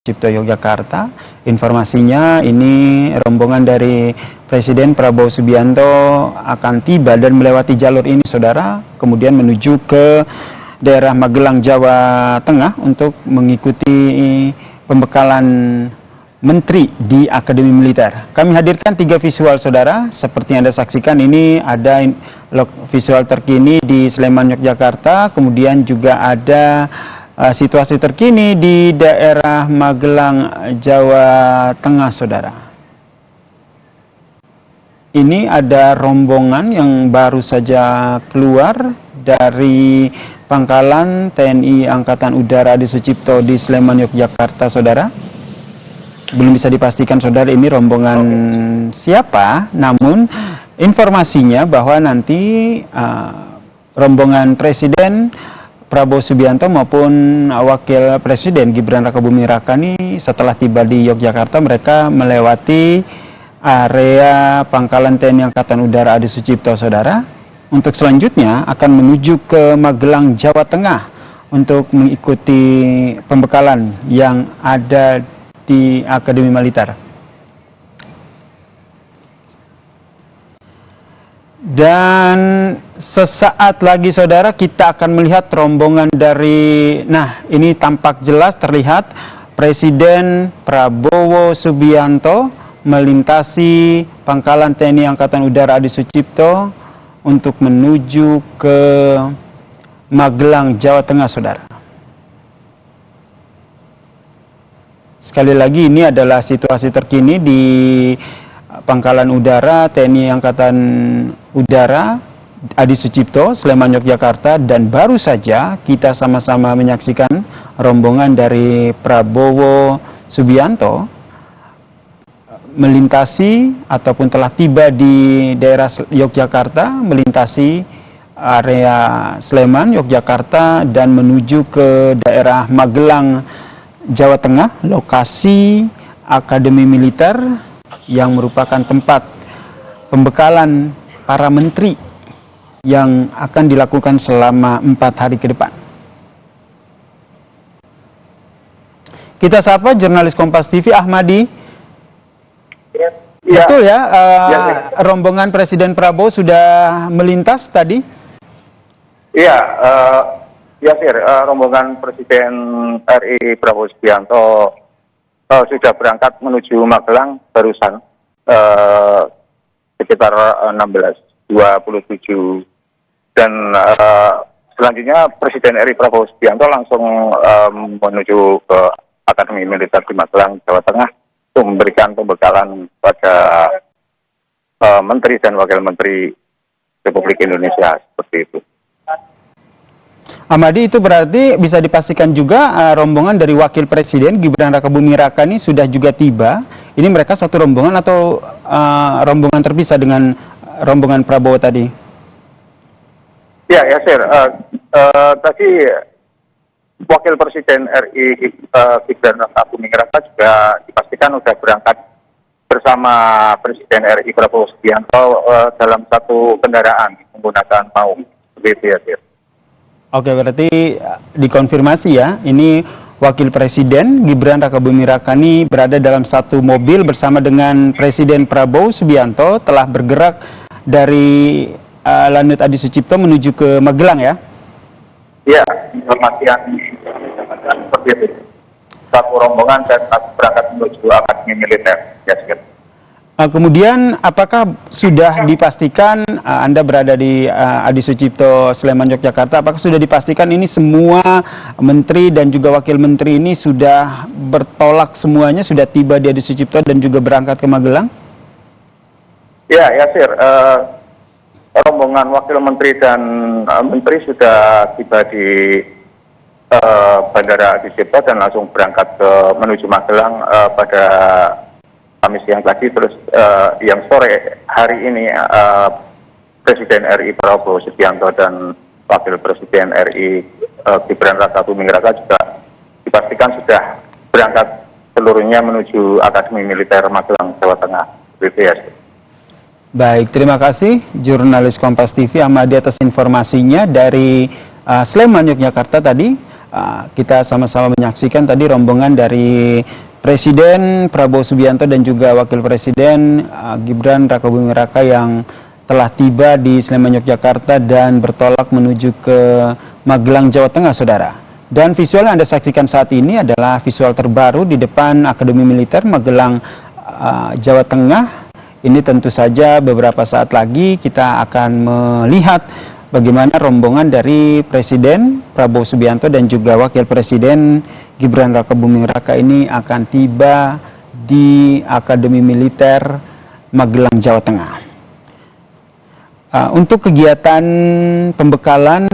Cipto Yogyakarta. Informasinya ini rombongan dari Presiden Prabowo Subianto akan tiba dan melewati jalur ini, saudara, kemudian menuju ke daerah Magelang, Jawa Tengah untuk mengikuti pembekalan Menteri di Akademi Militer. Kami hadirkan 3 visual, saudara. Seperti yang Anda saksikan, ini ada visual terkini di Sleman, Yogyakarta. Kemudian juga ada situasi terkini di daerah Magelang, Jawa Tengah, saudara. Ini ada rombongan yang baru saja keluar dari Pangkalan TNI Angkatan Udara Adi Sucipto di Sleman, Yogyakarta, saudara. Belum bisa dipastikan, saudara, ini rombongan siapa, namun informasinya bahwa nanti rombongan Presiden Prabowo Subianto maupun Wakil Presiden Gibran Rakabuming Raka ini setelah tiba di Yogyakarta, mereka melewati area Pangkalan TNI Angkatan Udara Adi Sucipto, saudara, untuk selanjutnya akan menuju ke Magelang, Jawa Tengah untuk mengikuti pembekalan yang ada di Akademi Militer. Dan sesaat lagi, saudara, kita akan melihat rombongan dari, nah ini tampak jelas terlihat Presiden Prabowo Subianto melintasi Pangkalan TNI Angkatan Udara Adi Sucipto untuk menuju ke Magelang, Jawa Tengah, saudara. Sekali lagi, ini adalah situasi terkini di Pangkalan Udara TNI Angkatan Udara Adi Sucipto, Sleman, Yogyakarta, dan baru saja kita sama-sama menyaksikan rombongan dari Prabowo Subianto melintasi ataupun telah tiba di daerah Yogyakarta, melintasi area Sleman, Yogyakarta, dan menuju ke daerah Magelang, Jawa Tengah, lokasi Akademi Militer yang merupakan tempat pembekalan para menteri yang akan dilakukan selama 4 hari ke depan. Kita sapa jurnalis Kompas TV Ahmadi. Ya. Betul ya, rombongan Presiden Prabowo sudah melintas tadi? Iya, ya Sir, rombongan Presiden RI Prabowo Subianto sudah berangkat menuju Magelang barusan sekitar 16.27, dan selanjutnya Presiden RI Prabowo Subianto langsung menuju ke Akademi Militer di Magelang, Jawa Tengah untuk memberikan pembekalan pada Menteri dan Wakil Menteri Republik Indonesia, seperti itu. Ahmadi, itu berarti bisa dipastikan juga rombongan dari Wakil Presiden Gibran Rakabuming Raka ini sudah juga tiba. Ini mereka satu rombongan atau rombongan terpisah dengan rombongan Prabowo tadi? Ya, Sir. Tadi Wakil Presiden RI Gibran Rakabuming Raka juga dipastikan sudah berangkat bersama Presiden RI Prabowo Subianto dalam satu kendaraan menggunakan maung. Begitu ya, Sir. Oke, berarti dikonfirmasi ya, ini Wakil Presiden Gibran Rakabuming Raka ini berada dalam satu mobil bersama dengan Presiden Prabowo Subianto telah bergerak dari Lanut Adi Sucipto menuju ke Magelang ya? Iya, informasi yang didapatkan seperti itu. Satu rombongan dan satu berangkat menuju Akademi Militer. Ya, Sir. Kemudian apakah sudah dipastikan, Anda berada di Adi Sucipto, Sleman, Yogyakarta, apakah sudah dipastikan ini semua menteri dan juga wakil menteri ini sudah bertolak semuanya, sudah tiba di Adi Sucipto dan juga berangkat ke Magelang? Ya, Sir. Rombongan wakil menteri dan menteri sudah tiba di Bandara Adi Sucipto dan langsung berangkat menuju Magelang pada Kamis siang tadi. Terus yang sore hari ini Presiden RI Prabowo Subianto dan Wakil Presiden RI Gibran Rakabuming Raka juga dipastikan sudah berangkat seluruhnya menuju Akademi Militer Magelang, Jawa Tengah. Begitu ya. Baik, terima kasih jurnalis Kompas TV Ahmadi atas informasinya dari Sleman, Yogyakarta tadi. kita sama-sama menyaksikan tadi rombongan dari Presiden Prabowo Subianto dan juga Wakil Presiden Gibran Rakabuming Raka yang telah tiba di Sleman, Yogyakarta dan bertolak menuju ke Magelang, Jawa Tengah, saudara. Dan visual yang Anda saksikan saat ini adalah visual terbaru di depan Akademi Militer Magelang, Jawa Tengah. Ini tentu saja beberapa saat lagi kita akan melihat bagaimana rombongan dari Presiden Prabowo Subianto dan juga Wakil Presiden Gibran Rakabuming Raka ini akan tiba di Akademi Militer Magelang, Jawa Tengah. Untuk kegiatan pembekalan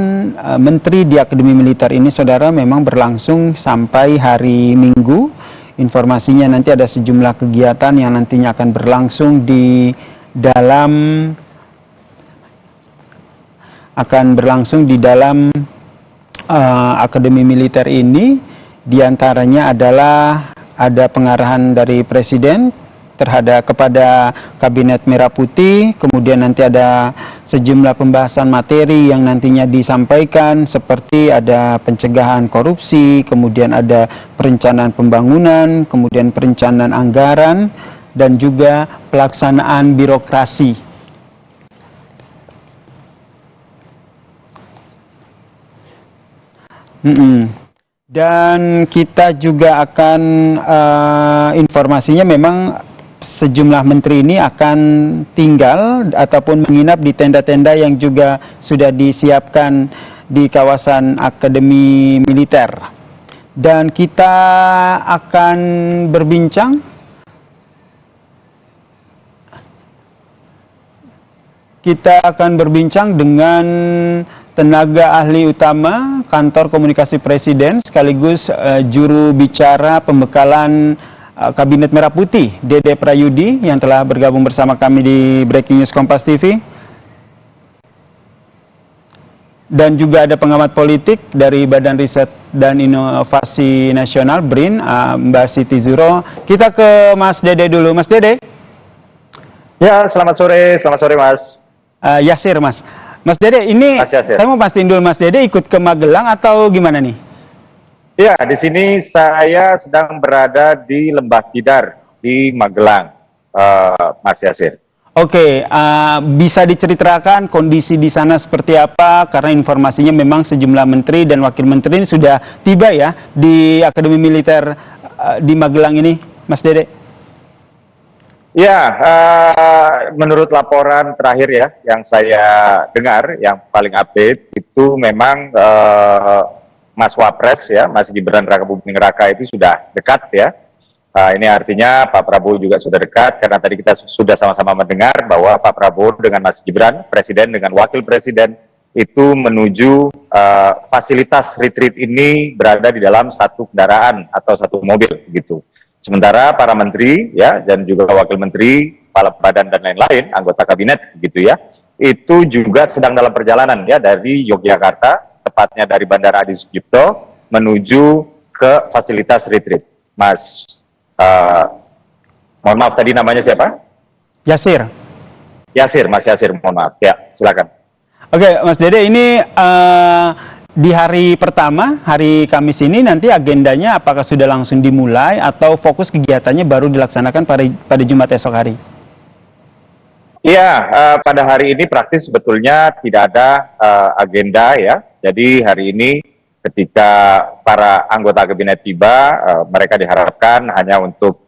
Menteri di Akademi Militer ini, saudara, memang berlangsung sampai hari Minggu. Informasinya nanti ada sejumlah kegiatan yang nantinya akan berlangsung di dalam Akademi Militer ini. Di antaranya adalah ada pengarahan dari Presiden kepada Kabinet Merah Putih, kemudian nanti ada sejumlah pembahasan materi yang nantinya disampaikan seperti ada pencegahan korupsi, kemudian ada perencanaan pembangunan, kemudian perencanaan anggaran, dan juga pelaksanaan birokrasi. Dan kita juga akan informasinya memang sejumlah menteri ini akan tinggal ataupun menginap di tenda-tenda yang juga sudah disiapkan di kawasan Akademi Militer. Dan kita akan berbincang dengan tenaga ahli utama Kantor Komunikasi Presiden sekaligus juru bicara pembekalan Kabinet Merah Putih, Dede Prayudi, yang telah bergabung bersama kami di Breaking News Kompas TV. Dan juga ada pengamat politik dari Badan Riset dan Inovasi Nasional BRIN, Mbak Siti Zuro. Kita ke Mas Dede dulu. Mas Dede. Ya, selamat sore Mas. Yasir, Mas. Mas Dede, ini saya mau pastiin dulu, Mas Dede ikut ke Magelang atau gimana nih? Ya, di sini saya sedang berada di Lembah Tidar di Magelang, Mas Yasir. Oke, bisa diceritakan kondisi di sana seperti apa? Karena informasinya memang sejumlah menteri dan wakil menteri ini sudah tiba ya di Akademi Militer di Magelang ini, Mas Dede. Ya, menurut laporan terakhir ya yang saya dengar, yang paling update itu memang Mas Wapres ya, Mas Gibran Rakabuming Raka itu sudah dekat ya. Ini artinya Pak Prabowo juga sudah dekat, karena tadi kita sudah sama-sama mendengar bahwa Pak Prabowo dengan Mas Gibran, Presiden dengan Wakil Presiden itu menuju fasilitas retreat ini berada di dalam satu kendaraan atau satu mobil gitu. Sementara para menteri ya dan juga wakil menteri, kepala badan dan lain-lain, anggota kabinet gitu ya, itu juga sedang dalam perjalanan ya dari Yogyakarta, tepatnya dari Bandara Adi Sucipto menuju ke fasilitas retreat. Mas, mohon maaf tadi namanya siapa? Yasir. Yasir, Mas Yasir, mohon maaf. Ya, silakan. Oke, Mas Dede, ini di hari pertama, hari Kamis ini nanti agendanya apakah sudah langsung dimulai atau fokus kegiatannya baru dilaksanakan pada Jumat esok hari? Iya, pada hari ini praktis sebetulnya tidak ada agenda ya. Jadi hari ini ketika para anggota kabinet tiba, mereka diharapkan hanya untuk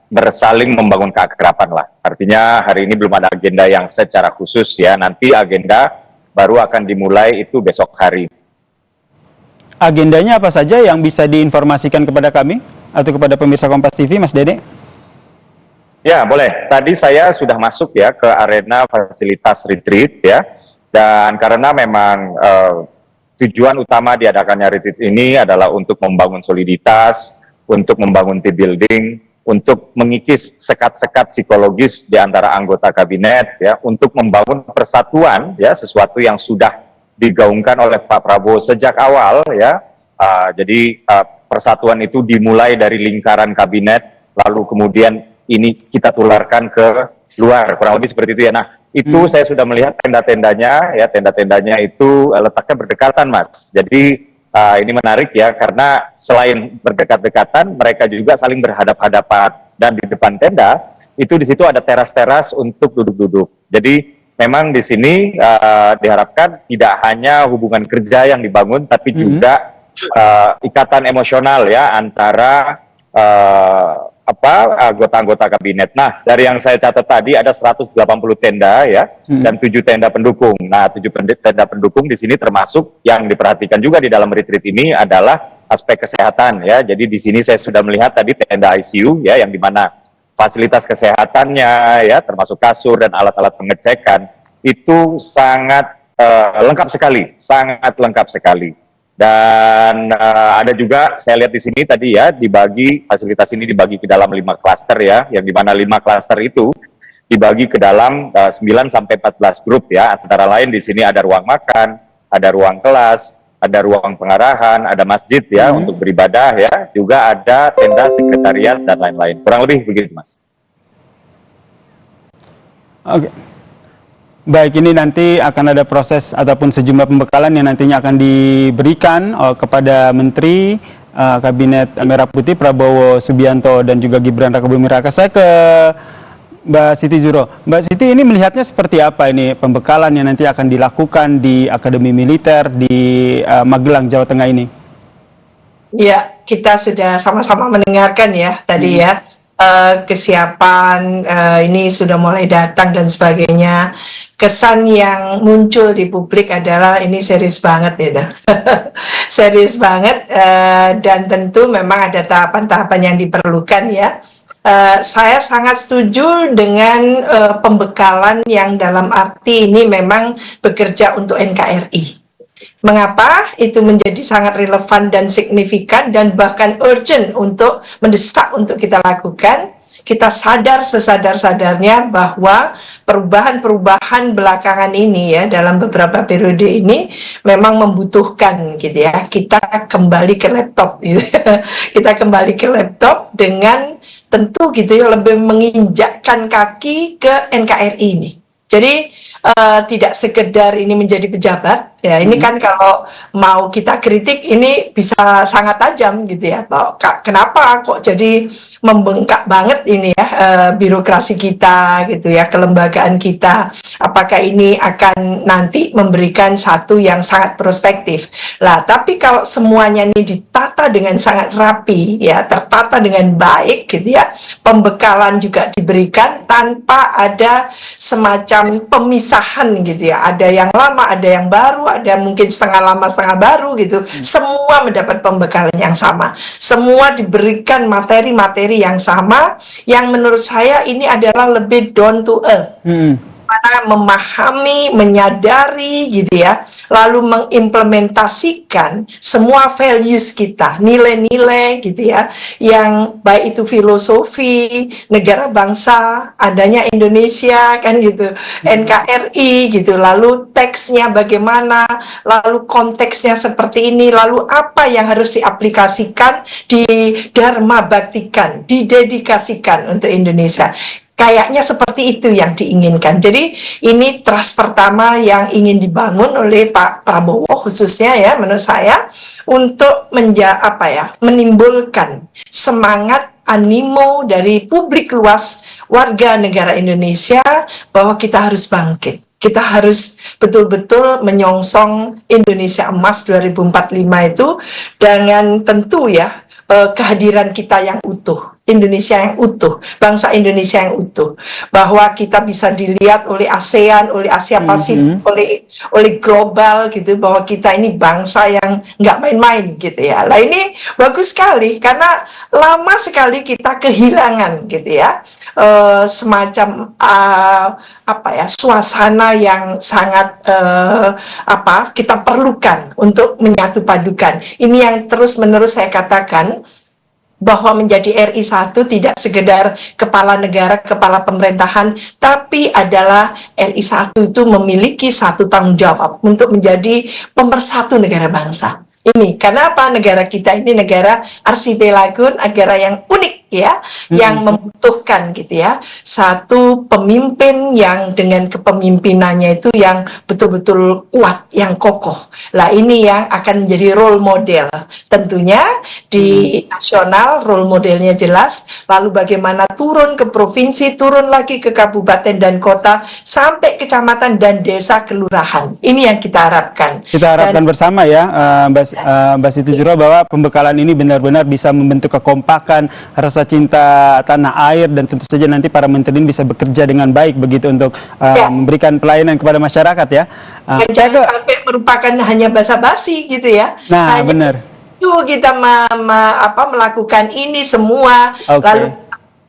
bersaling membangun keakraban lah. Artinya hari ini belum ada agenda yang secara khusus ya. Nanti agenda baru akan dimulai itu besok hari. Agendanya apa saja yang bisa diinformasikan kepada kami atau kepada pemirsa Kompas TV, Mas Dede? Ya, boleh. Tadi saya sudah masuk ya ke arena fasilitas retreat ya. Dan karena memang tujuan utama diadakannya retreat ini adalah untuk membangun soliditas, untuk membangun team building, untuk mengikis sekat-sekat psikologis di antara anggota kabinet ya, untuk membangun persatuan ya, sesuatu yang sudah digaungkan oleh Pak Prabowo sejak awal ya. Jadi persatuan itu dimulai dari lingkaran kabinet, lalu kemudian ini kita tularkan ke luar, kurang lebih seperti itu ya. Nah, itu saya sudah melihat tenda-tendanya, ya tenda-tendanya itu letaknya berdekatan, Mas. Jadi ini menarik ya, karena selain berdekat-dekatan, mereka juga saling berhadap-hadapan, dan di depan tenda itu di situ ada teras-teras untuk duduk-duduk. Jadi memang di sini diharapkan tidak hanya hubungan kerja yang dibangun, tapi juga ikatan emosional ya antara anggota-anggota kabinet. Nah, dari yang saya catat tadi ada 180 tenda ya, dan 7 tenda pendukung. Nah, 7 tenda pendukung di sini termasuk yang diperhatikan juga di dalam retreat ini adalah aspek kesehatan ya. Jadi di sini saya sudah melihat tadi tenda ICU ya, yang dimana fasilitas kesehatannya ya, termasuk kasur dan alat-alat pengecekan itu sangat lengkap sekali, sangat lengkap sekali. Dan ada juga saya lihat di sini tadi ya, fasilitas ini dibagi ke dalam 5 klaster ya, yang dimana 5 klaster itu dibagi ke dalam 9 sampai 14 grup ya. Antara lain di sini ada ruang makan, ada ruang kelas, ada ruang pengarahan, ada masjid ya untuk beribadah ya, juga ada tenda sekretariat dan lain-lain. Kurang lebih begitu, Mas. Oke. Baik, ini nanti akan ada proses ataupun sejumlah pembekalan yang nantinya akan diberikan kepada Menteri Kabinet Merah Putih Prabowo Subianto dan juga Gibran Rakabuming Raka. Saya ke Mbak Siti Zuro. Mbak Siti, ini melihatnya seperti apa ini pembekalan yang nanti akan dilakukan di Akademi Militer di Magelang, Jawa Tengah ini? Ya, kita sudah sama-sama mendengarkan ya tadi ya. Kesiapan ini sudah mulai datang dan sebagainya. Kesan yang muncul di publik adalah ini serius banget ya, serius banget, dan tentu memang ada tahapan-tahapan yang diperlukan ya. Saya sangat setuju dengan pembekalan yang dalam arti ini memang bekerja untuk NKRI. Mengapa itu menjadi sangat relevan dan signifikan dan bahkan urgent untuk mendesak untuk kita lakukan? Kita sadar sesadar-sadarnya bahwa perubahan-perubahan belakangan ini ya, dalam beberapa periode ini memang membutuhkan gitu ya, kita kembali ke laptop gitu. Kita kembali ke laptop dengan tentu gitu ya, lebih menginjakkan kaki ke NKRI ini. Jadi tidak sekedar ini menjadi pejabat ya, ini kan kalau mau kita kritik ini bisa sangat tajam gitu ya, kenapa kok jadi membengkak banget ini ya birokrasi kita gitu ya, kelembagaan kita, apakah ini akan nanti memberikan satu yang sangat prospektif lah. Tapi kalau semuanya ini ditata dengan sangat rapi ya, tertata dengan baik gitu ya, pembekalan juga diberikan tanpa ada semacam pemisahan gitu ya, ada yang lama, ada yang baru, ada mungkin setengah lama setengah baru gitu, semua mendapat pembekalan yang sama, semua diberikan materi-materi yang sama, yang menurut saya ini adalah lebih down to earth, mana memahami, menyadari gitu ya, lalu mengimplementasikan semua values kita, nilai-nilai gitu ya, yang baik itu filosofi, negara bangsa, adanya Indonesia kan gitu, NKRI gitu, lalu teksnya bagaimana, lalu konteksnya seperti ini, lalu apa yang harus diaplikasikan, didharma baktikan, didedikasikan untuk Indonesia. Kayaknya seperti itu yang diinginkan. Jadi ini trust pertama yang ingin dibangun oleh Pak Prabowo khususnya ya, menurut saya, untuk menimbulkan semangat animo dari publik luas warga negara Indonesia bahwa kita harus bangkit. Kita harus betul-betul menyongsong Indonesia Emas 2045 itu dengan tentu ya kehadiran kita yang utuh. Indonesia yang utuh, bangsa Indonesia yang utuh, bahwa kita bisa dilihat oleh ASEAN, oleh Asia Pasifik, oleh global gitu, bahwa kita ini bangsa yang nggak main-main gitu ya. Lah ini bagus sekali karena lama sekali kita kehilangan gitu ya, semacam suasana yang sangat kita perlukan untuk menyatu padukan. Ini yang terus-menerus saya katakan, bahwa menjadi RI 1 tidak sekedar kepala negara, kepala pemerintahan, tapi adalah RI 1 itu memiliki satu tanggung jawab untuk menjadi pemersatu negara bangsa. Ini karena apa? Negara kita ini negara arsipelagon, negara yang unik ya, yang membutuhkan gitu ya, satu pemimpin yang dengan kepemimpinannya itu yang betul-betul kuat, yang kokoh. Lah ini yang akan menjadi role model. Tentunya di nasional role modelnya jelas, lalu bagaimana turun ke provinsi, turun lagi ke kabupaten dan kota, sampai kecamatan dan desa kelurahan. Ini yang kita harapkan. Kita harapkan bersama ya, Mbak Siti Juro, bahwa pembekalan ini benar-benar bisa membentuk kekompakan, rasa cinta tanah air, dan tentu saja nanti para menteri ini bisa bekerja dengan baik begitu untuk memberikan pelayanan kepada masyarakat ya. Dan jangan sampai merupakan hanya basa-basi gitu ya. Nah, hanya benar. itu kita melakukan ini semua, lalu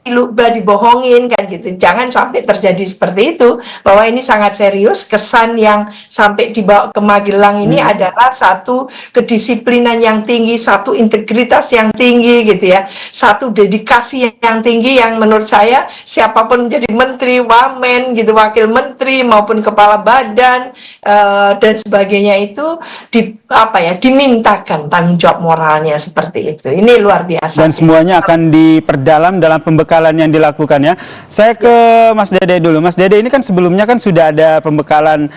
lupa dibohongin kan gitu. Jangan sampai terjadi seperti itu, bahwa ini sangat serius. Kesan yang sampai dibawa ke Magelang ini adalah satu kedisiplinan yang tinggi, satu integritas yang tinggi gitu ya, satu dedikasi yang tinggi, yang menurut saya siapapun menjadi menteri, wamen gitu, wakil menteri maupun kepala badan dan sebagainya itu dimintakan tanggung jawab moralnya seperti itu. Ini luar biasa. Dan semuanya akan diperdalam dalam pembekalan yang dilakukan ya. Saya ke Mas Dede dulu. Mas Dede, ini kan sebelumnya kan sudah ada pembekalan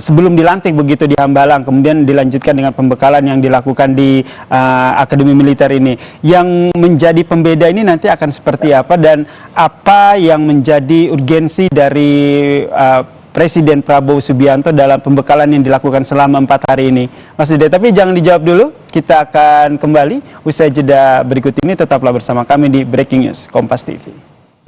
sebelum dilantik begitu di Hambalang, kemudian dilanjutkan dengan pembekalan yang dilakukan di Akademi Militer ini. Yang menjadi pembeda ini nanti akan seperti apa, dan apa yang menjadi urgensi dari Presiden Prabowo Subianto dalam pembekalan yang dilakukan selama 4 hari ini, Mas Dede? Tapi jangan dijawab dulu, kita akan kembali usai jeda berikut ini. Tetaplah bersama kami di Breaking News Kompas TV.